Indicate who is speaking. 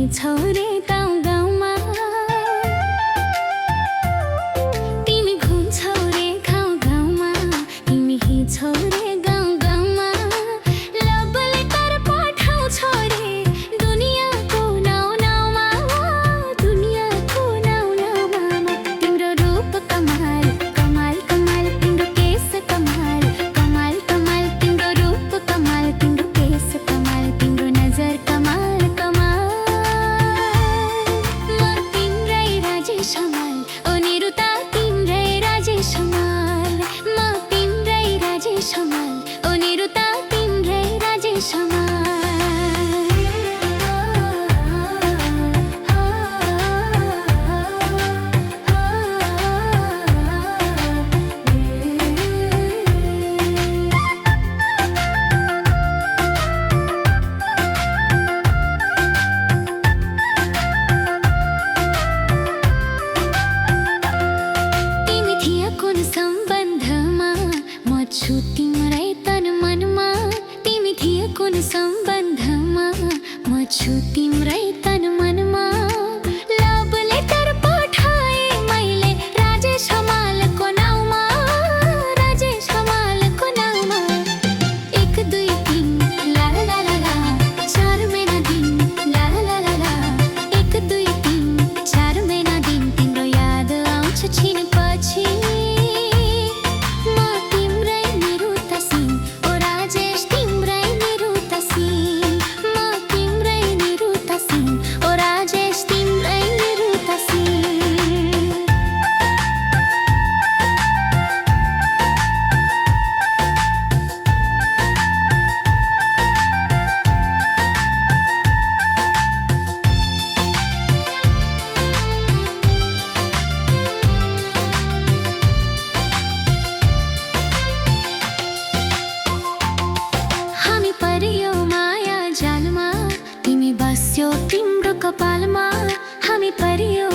Speaker 1: छौ रे गाउँ गाउँमा, तिमी घुम्छौ रे गाउँ गाउँमा, तिमी हिँड्छौ रे गाउँ गाउँमा, लभले तर पठाउँछौ रे दुनियाँको नाउँ नाउँमा, दुनियाँको नाउँ नाउँमा। तिम्रो रूप कमाल कमाल कमाल, तिम्रो केस कमाल कमाल कमाल, तिम्रो रूप कमाल, तिम्रो केस कमाल, तिम्रो नजर कमाल कमाल। म तिम्रै राजेश हमाल, ओ निरुता तिम्रै राजेश हमाल, म तिम्रै राजेश हमाल, ओ निरुता तिम्रै राजेश तिमी थिए कुन सम्बन्धमा, म छु तिम्रै तन मनमा, तिमी थिए कुन सम्बन्धमा, म छु तिम्रै तन मनमा, लभले तर पठाए मैले राजेश हमालको नाउँमा, राजेश हमालको नाउँमा। 1 2 3 ला ला ला ला, 4 महिना दिन ला ला ला ला, 1 2 3 4 महिना दिन तिम्रो याद आउँछ छिनपछि, म तिम्रै निरुता सिंह, ओ राजेश तिम्रै निरुता सिंह, म तिम्रै निरुता सिंह, ओ राजेश तिम्रै निरुता सिंह। हामी परियो माया जालमा, तिमी बस्यो तिम्रो कपालमा, हामी परियो